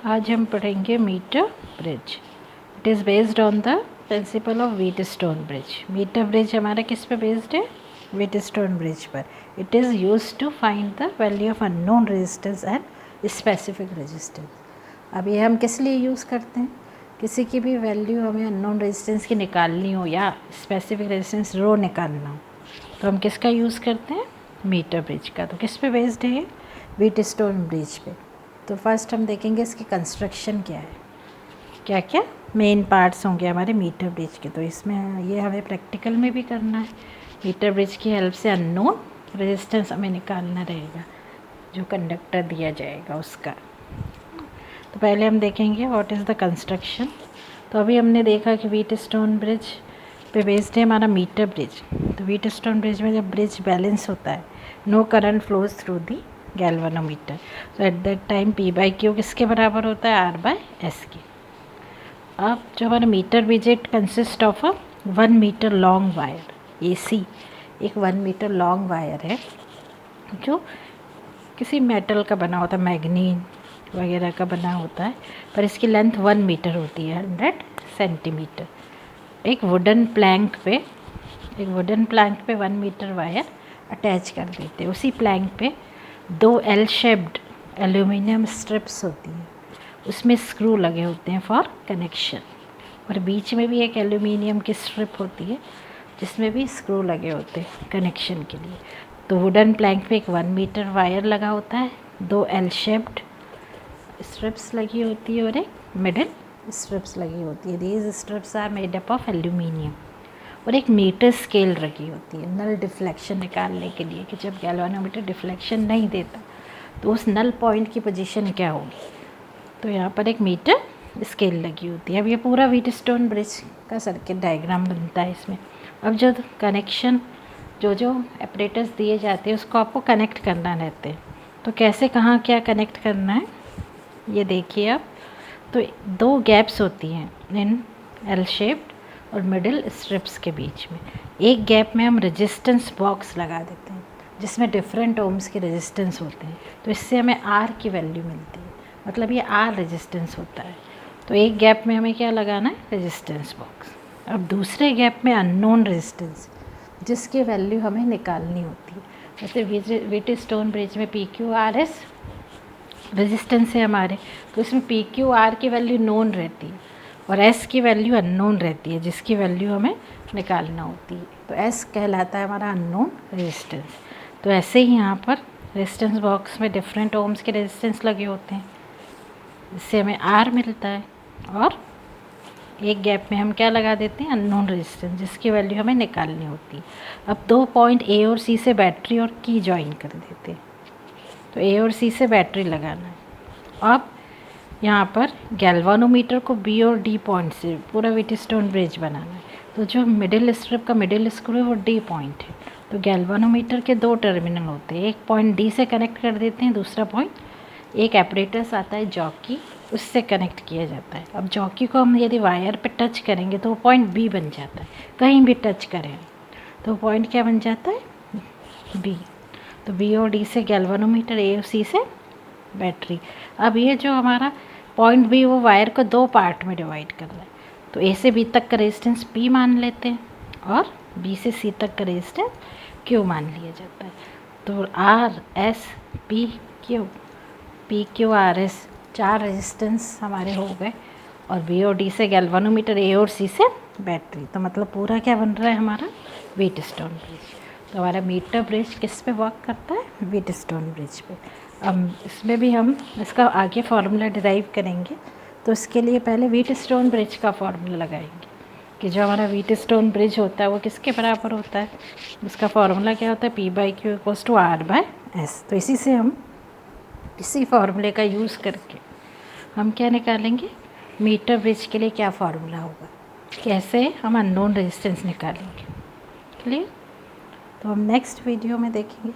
आज हम पढ़ेंगे metre bridge. It is based on the principle of Wheatstone bridge. Metre bridge हमारा किस पे बेस्ड है? व्हीटस्टोन ब्रिज पर। It is used to find the value of unknown resistance and specific resistance. अब ये हम किस लिए यूज़ करते हैं? किसी की भी वैल्यू हमें अननोन रेजिस्टेंस की निकालनी हो या स्पेसिफिक रेजिस्टेंस रो निकालना हो तो हम किसका यूज़ करते हैं? मीटर ब्रिज का। तो किस पे बेस्ड है ये? व्हीटस्टोन ब्रिज पे। तो फर्स्ट हम देखेंगे इसकी कंस्ट्रक्शन क्या है, क्या क्या मेन पार्ट्स होंगे हमारे मीटर ब्रिज के। तो इसमें ये हमें प्रैक्टिकल में भी करना है। मीटर ब्रिज की हेल्प से अननोन रेजिस्टेंस हमें निकालना रहेगा जो कंडक्टर दिया जाएगा उसका। तो पहले हम देखेंगे व्हाट इज़ द कंस्ट्रक्शन। तो अभी हमने देखा कि व्हीटस्टोन ब्रिज पे बेस्ड है हमारा मीटर ब्रिज। तो व्हीटस्टोन ब्रिज में जब ब्रिज बैलेंस होता है, no current flows through the galvanometer, तो at that time P by Q किसके बराबर होता है? R बाय एस के। अब जो हमारा metre bridge it consist of a 1 metre long wire AC। एक 1 मीटर लॉन्ग वायर है जो किसी मेटल का बना होता है, मैग्नीन वगैरह का बना होता है, पर इसकी लेंथ 1 मीटर होती है, 100 सेंटीमीटर। एक वुडन प्लैंक पे 1 मीटर वायर अटैच कर देते हैं। उसी प्लैंक पे 2 एल शेप्ड एल्यूमिनियम स्ट्रिप्स होती हैं, उसमें स्क्रू लगे होते हैं फॉर कनेक्शन, और बीच में भी एक एल्यूमिनियम की स्ट्रिप होती है जिसमें भी स्क्रू लगे होते हैं कनेक्शन के लिए। तो वुडन प्लैंक पे एक 1 मीटर वायर लगा होता है, 2 एल शेप्ड स्ट्रिप्स लगी होती है और एक मिडिल स्ट्रिप्स लगी होती है। These strips are made up of aluminium, और एक मीटर स्केल रखी होती है नल डिफ्लेक्शन निकालने के लिए कि जब गैल्वेनोमीटर डिफ्लेक्शन नहीं देता तो उस नल पॉइंट की पोजीशन क्या होगी। तो यहाँ पर एक मीटर स्केल लगी होती है। अब ये पूरा व्हीटस्टोन ब्रिज का सर्किट डायग्राम बनता है इसमें। अब जो कनेक्शन जो ऑपरेटर्स दिए जाते हैं उसको आपको कनेक्ट करना रहते हैं। तो कैसे कहाँ क्या कनेक्ट करना है ये देखिए आप। तो 2 गैप्स होती हैं इन एल शेप्ड और मिडिल स्ट्रिप्स के बीच में। एक गैप में हम रेजिस्टेंस बॉक्स लगा देते हैं जिसमें डिफरेंट ओम्स के रेजिस्टेंस होते हैं, तो इससे हमें आर की वैल्यू मिलती है, मतलब ये आर रेजिस्टेंस होता है। तो एक गैप में हमें क्या लगाना है? Resistance box. अब दूसरे गैप में अननोन रेजिस्टेंस जिसकी वैल्यू हमें निकालनी होती है। जैसे व्हीटस्टोन ब्रिज में PQRS रेजिस्टेंस है हमारे, तो इसमें PQR की वैल्यू नोन रहती है और S की वैल्यू अननोन रहती है जिसकी वैल्यू हमें निकालना होती है। तो S कहलाता है हमारा अननोन रेजिस्टेंस। तो ऐसे ही यहाँ पर रेजिस्टेंस बॉक्स में डिफरेंट ओम्स के रेजिस्टेंस लगे होते हैं जिससे हमें R मिलता है, और एक गैप में हम क्या लगा देते हैं? अननोन रेजिस्टेंस जिसकी वैल्यू हमें निकालनी होती है। अब 2 पॉइंट A और C से बैटरी और की ज्वाइन कर देते हैं, तो A और C से बैटरी लगाना है। अब यहाँ पर गैल्वेनोमीटर को B और D पॉइंट से पूरा व्हीटस्टोन ब्रिज बनाना है। तो जो मिडिल स्ट्रिप का मिडिल स्क्रू है वो D पॉइंट है। तो गैल्वेनोमीटर के 2 टर्मिनल होते हैं, एक पॉइंट D से कनेक्ट कर देते हैं, दूसरा पॉइंट एक एपरेटस आता है जॉकी, उससे कनेक्ट किया जाता है। अब जॉकी को हम यदि वायर पे टच करेंगे तो वो पॉइंट B बन जाता है, कहीं भी टच करें तो पॉइंट क्या बन जाता है? B। तो B और D से गैल्वेनोमीटर, A और C से बैटरी। अब ये जो हमारा पॉइंट B वो वायर को 2 पार्ट में डिवाइड कर रहा है, तो A से B तक का रेजिस्टेंस P मान लेते हैं और B से C तक का रेजिस्टेंस Q मान लिया जाता है। तो R S P Q R S 4 resistance हमारे हो गए, और B और D से गैल्वेनोमीटर, A और C से बैटरी। तो मतलब पूरा क्या बन रहा है हमारा? Wheatstone bridge. तो हमारा मीटर ब्रिज किस पे वर्क करता है? व्हीटस्टोन ब्रिज पे। अब इसमें भी हम इसका आगे फार्मूला डिराइव करेंगे, तो इसके लिए पहले व्हीटस्टोन ब्रिज का फार्मूला लगाएंगे कि जो हमारा व्हीटस्टोन ब्रिज होता है वो किसके बराबर होता है। उसका फार्मूला क्या होता है? P by Q equals to R by S. तो इसी फार्मूले का यूज़ करके हम क्या निकालेंगे? मीटर ब्रिज के लिए क्या फार्मूला होगा, कैसे हम अननोन रेजिस्टेंस निकालेंगे। क्लियर? तो हम नेक्स्ट वीडियो में देखेंगे।